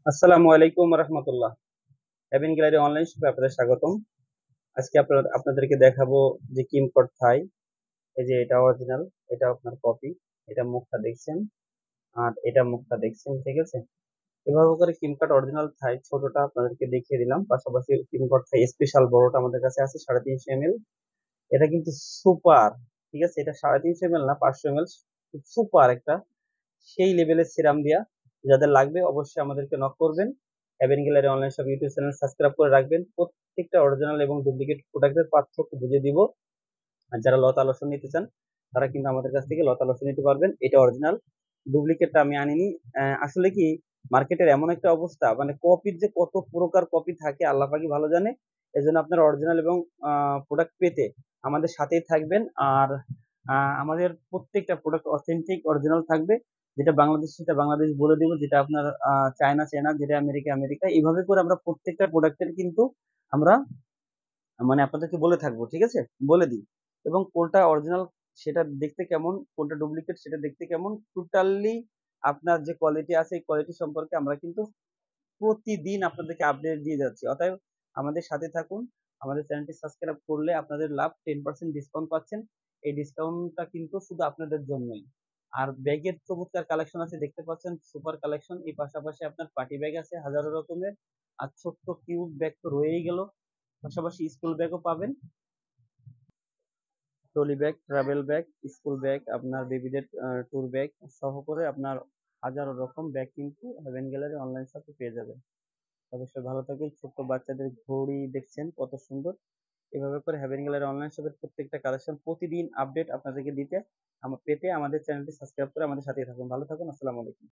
আসসালামু আলাইকুম রহমতুল্লাহ। Haven Gallery online শপে আপনাদের স্বাগতম। আজকে আপনাদেরকে দেখাবো যে কিমকট থাই। এই যে এটা অরিজিনাল, এটা আপনার কপি। এটা মুখটা দেখছেন আর এটা মুখটা দেখছেন, ঠিক আছে। এভাবে করে কিমকট অরিজিনাল থাই ছোটটা আপনাদেরকে দেখিয়ে দিলাম, পাশাপাশি কিমকট থাই স্পেশাল বড়টা আমাদের কাছে আছে 350 ml। এটা কিন্তু সুপার, ঠিক আছে। এটা 350 ml না, 500 ml। সুপার একটা সেই লেভেলের সিরাম দিয়া। যাদের লাগবে অবশ্যই আমাদেরকে নক করবেন। Haven Gallery online shop YouTube channel subscribe করে রাখবেন। প্রত্যেকটা অরিজিনাল এবং ডুপ্লিকেট প্রোডাক্টের পার্থক্য বুঝিয়ে দিব। আর যারা লতা লোশন নিতে চান তারা কিন্তু আমাদের কাছ থেকে লতা লোশন নিতে পারবেন। এটা অরিজিনাল, ডুপ্লিকেটটা আমি আনিনি। আসলে কি, মার্কেটের এমন একটা অবস্থা, মানে কপির যে কত প্রকার কপি থাকে আল্লাহ পাকি ভালো জানে। এজন্য আপনার অরিজিনাল এবং প্রোডাক্ট পেতে আমাদের সাথেই থাকবেন। আর আমাদের প্রত্যেকটা প্রোডাক্ট অথেন্টিক অরিজিনাল থাকবে। যেটা বাংলাদেশ সেটা বাংলাদেশ বলে দিব, যেটা আপনার চায়না চায়না, যেটা আমেরিকা আমেরিকা, এইভাবে করে আমরা প্রত্যেকটা প্রোডাক্টের কিন্তু আমরা মানে আপনাদেরকে বলে থাকবো, ঠিক আছে। বলে দিই এবং কোনটা অরিজিনাল সেটা দেখতে কেমন, কোনটা ডুপ্লিকেট সেটা দেখতে কেমন, টোটালি আপনার যে কোয়ালিটি আছে এই কোয়ালিটি সম্পর্কে আমরা কিন্তু প্রতিদিন আপনাদেরকে আপডেট দিয়ে যাচ্ছি। অতএব আমাদের সাথে থাকুন। আমাদের চ্যানেলটি সাবস্ক্রাইব করলে আপনাদের লাভ 10% ডিসকাউন্ট পাচ্ছেন। এই ডিসকাউন্টটা কিন্তু শুধু আপনাদের জন্যই। আর ব্যাগের চমৎকার কালেকশন আছে, দেখতে পাচ্ছেন সুপার কালেকশন। এই পাশাপাশি আপনার পার্টি ব্যাগ আছে হাজারো রকমের। আর ছোট্ট কিউট ব্যাগ তো রয়েই গেল, পাশাপাশি স্কুল ব্যাগও পাবেন। Trolley bag, travel bag, school bag, আপনার বেবিদের ট্যুর ব্যাগ সহ করে আপনার হাজারো রকম ব্যাগ কিন্তু হেভেন গ্যালারি অনলাইন শপে পেয়ে যাবেন। অবশ্যই ভালো থাকবেন। ছোট্ট বাচ্চাদের ঘড়ি দেখছেন কত সুন্দর। এভাবে করে হেভেন গ্যালারি অনলাইন শপের প্রত্যেকটা কালেকশন প্রতিদিন আপডেট আপনাদেরকে দিতে পেতে আমাদের চ্যানেলটি সাবস্ক্রাইব করে আমাদের সাথেই থাকুন। ভালো থাকুন। আসসালামু আলাইকুম।